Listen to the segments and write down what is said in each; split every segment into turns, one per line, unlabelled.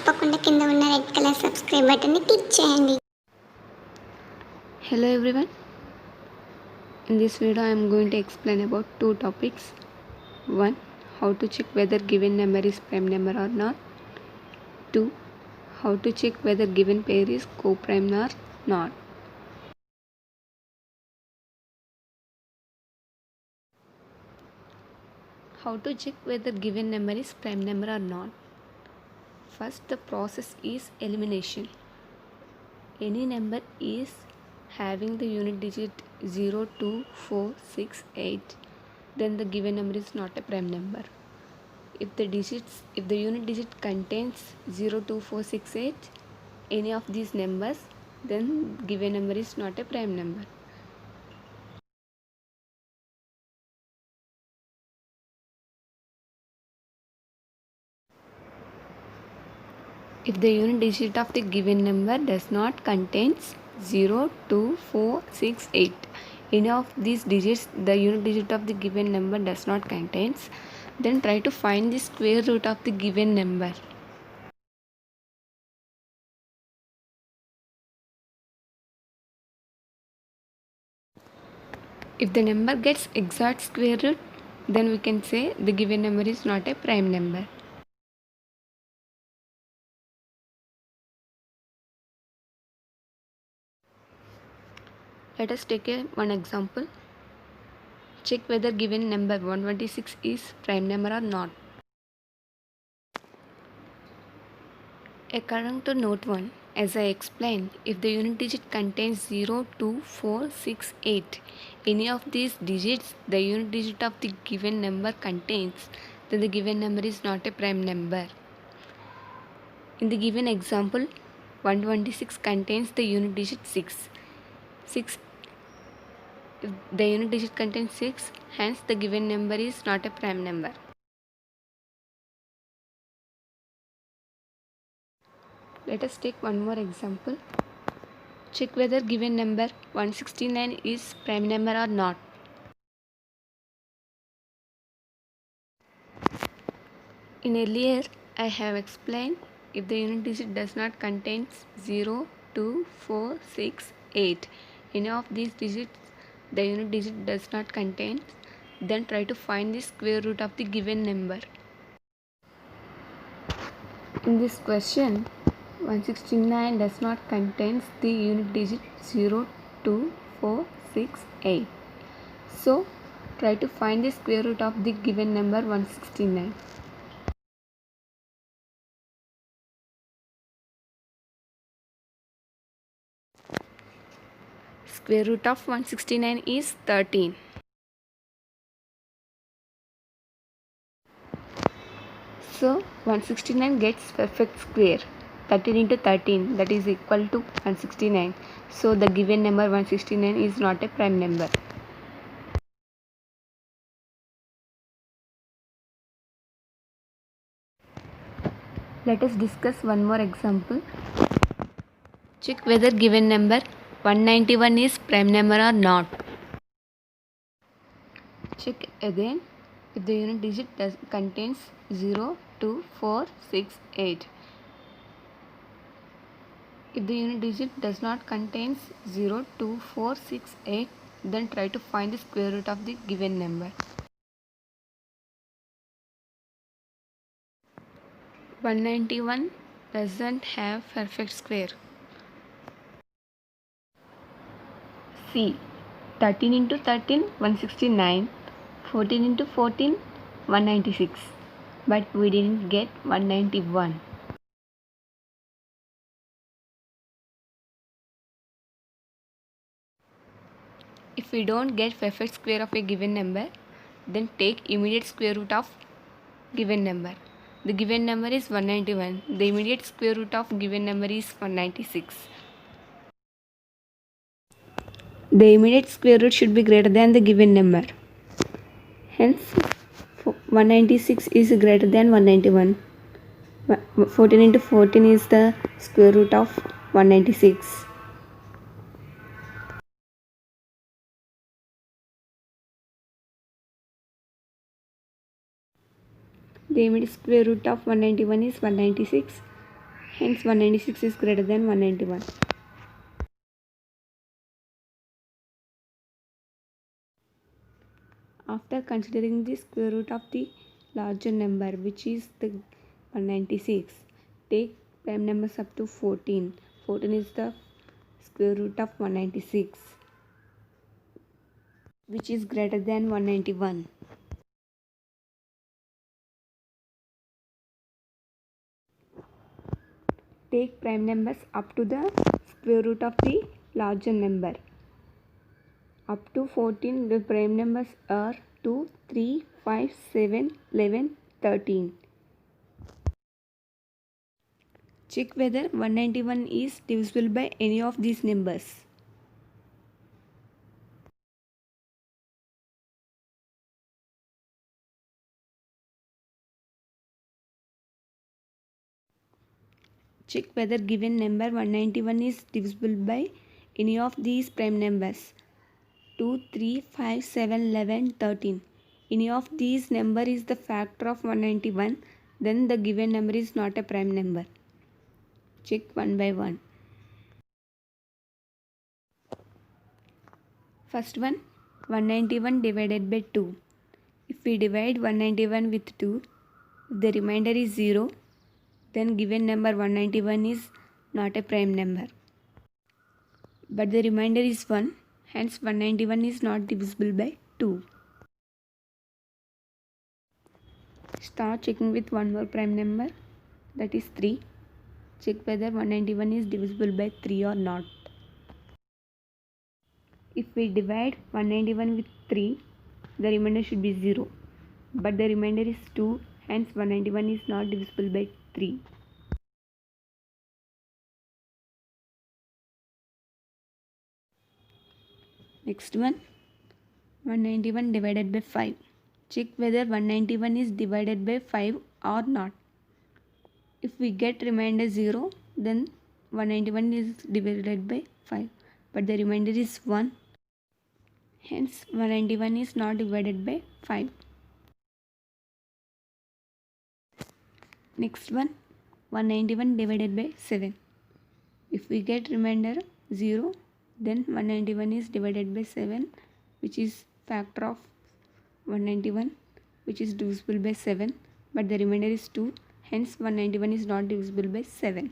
తప్పకుండా కింద ఉన్న రెడ్ కలర్ సబ్స్క్రైబ్ బటన్ని క్లిక్ చేయండి.
Hello everyone. In this video I am going to explain about two topics. One, how to check whether given number is prime number or not. Two, how to check whether given pair is co-prime or not. How to check whether given number is prime number or not. First, the process is elimination. Any number is having the unit digit 0, 2, 4, 6, 8, then the given number is not a prime number. If the unit digit contains 0, 2, 4, 6, 8, any of these numbers, then given number is not a prime number. If the unit digit of the given number does not contains 0, 2, 4, 6, 8, any of these digits the unit digit of the given number does not contains, then try to find the square root of the given number. If the number gets exact square root, then we can say the given number is not a prime number. Let us take one example. Check whether given number 126 is prime number or not. According to note 1, as I explained, if the unit digit contains 0, 2, 4, 6, 8, any of these digits the unit digit of the given number contains, then the given number is not a prime number. In the given example, 126 contains the unit digit 6. If the unit digit contains 6, hence the given number is not a prime number. Let us take one more example. Check whether given number 169 is prime number or not. In earlier, I have explained if the unit digit does not contain 0, 2, 4, 6, 8, any of these digits the unit digit does not contain, then try to find the square root of the given number. In this question, 169 does not contain the unit digit 0, 2, 4, 6, 8. So, try to find the square root of the given number 169. Square root of 169 is 13. So 169 gets perfect square. 13 into 13, that is equal to 169. So the given number 169 is not a prime number. Let us discuss one more example. Check whether given number 191 is prime number or not. Check again if the unit digit contains 0, 2, 4, 6, 8. If the unit digit does not contains 0, 2, 4, 6, 8, then try to find the square root of the given number. 191 doesn't have perfect square. See, 13 into 13, 169, 14 into 14, 196, but we didn't get 191. If we don't get perfect square of a given number, then take immediate square root of given number. The given number is 191. The immediate square root of given number is 196. The immediate square root should be greater than the given number. Hence, 196 is greater than 191. 14 into 14 is the square root of 196. The immediate square root of 191 is 196. Hence 196 is greater than 191. After considering the square root of the larger number, which is the 196, take prime numbers up to 14. 14 is the square root of 196, which is greater than 191. Take prime numbers up to the square root of the larger number. Up to 14, the prime numbers are 2, 3, 5, 7, 11, 13. Check whether 191 is divisible by any of these numbers. Check whether given number 191 is divisible by any of these prime numbers 2, 3, 5, 7, 11, 13. Any of these number is the factor of 191, then the given number is not a prime number. Check one by one. First one, 191 divided by 2. If we divide 191 with 2, if the remainder is 0, then given number 191 is not a prime number. But the remainder is 1, hence 191 is not divisible by 2. Start checking with one more prime number, that is 3. Check whether 191 is divisible by 3 or not. If we divide 191 with 3, the remainder should be 0. But the remainder is 2, hence 191 is not divisible by 3. Next one, 191 divided by 5. Check whether 191 is divided by 5 or not. If we get remainder 0, then 191 is divided by 5. But the remainder is 1. Hence 191 is not divided by 5. Next one, 191 divided by 7. If we get remainder 0, then 191 is divided by 7, which is factor of 191, which is divisible by 7, but the remainder is 2, hence 191 is not divisible by 7.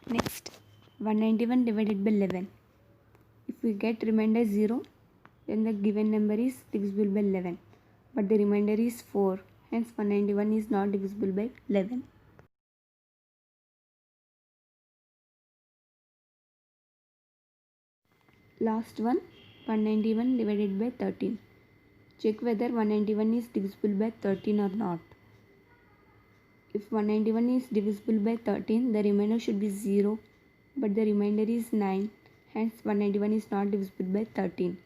Next, 191 divided by 11. If we get remainder 0, then the given number is divisible by 11, but the remainder is 4, hence 191 is not divisible by 11. Last one, 191 divided by 13. Check whether 191 is divisible by 13 or not. If 191 is divisible by 13, the remainder should be 0, but the remainder is 9, hence 191 is not divisible by 13.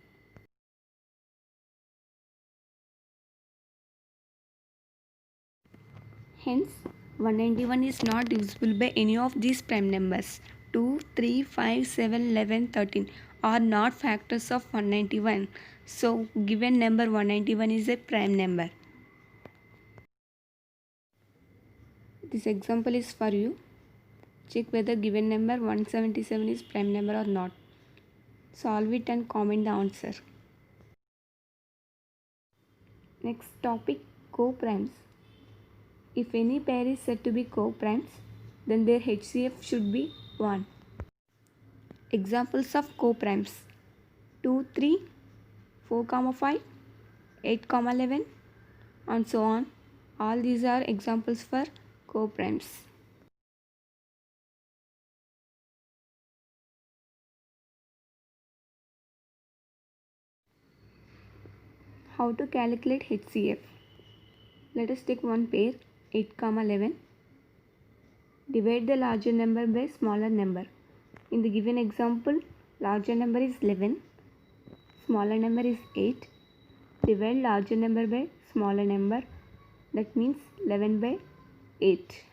Hence, 191 is not divisible by any of these prime numbers. 2, 3, 5, 7, 11, 13 are not factors of 191. So, given number 191 is a prime number. This example is for you. Check whether given number 177 is prime number or not. Solve it and comment the answer. Next topic, co-primes. If any pair is said to be co-primes, then their HCF should be 1. Examples of co-primes: 2, 3, 4, 5, 8, 11, and so on. All these are examples for co-primes. How to calculate HCF? Let us take one pair, 8, 11. Divide the larger number by smaller number. In the given example, larger number is 11, smaller number is 8. Divide larger number by smaller number, that means 11 by 8.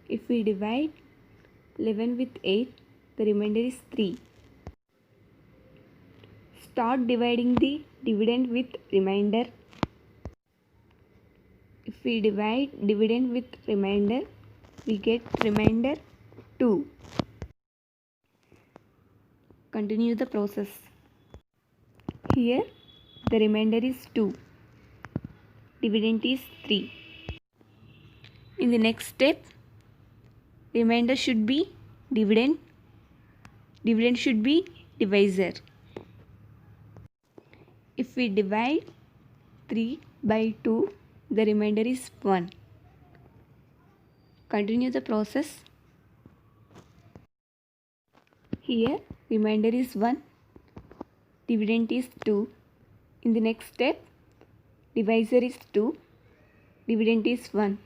If we divide 11 with 8, The remainder is 3. Start dividing the dividend with remainder. If we divide dividend with remainder, we get remainder 2. Continue the process. Here the remainder is 2. Dividend is 3. In the next step, remainder should be dividend. Dividend should be divisor. If we divide 3 by 2, the remainder is 1. Continue the process. Here remainder is 1. Dividend is 2. In the next step, divisor is 2. Dividend is 1.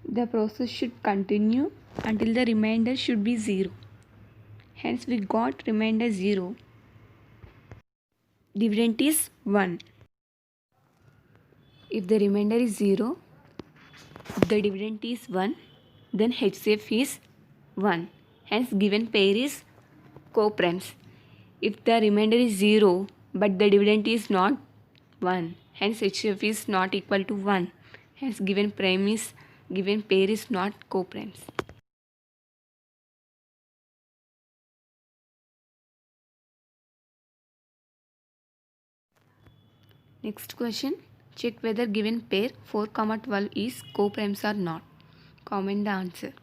The process should continue until the remainder should be 0. Hence we got remainder 0. Dividend is 1. If the remainder is 0, if the dividend is 1, then HCF is 1. Hence given pair is co-primes. If the remainder is 0 but the dividend is not 1, hence HCF is not equal to 1. Hence given pair is not co-primes. Next question. Check whether given pair 4, 12 is co-primes or not. Comment the answer.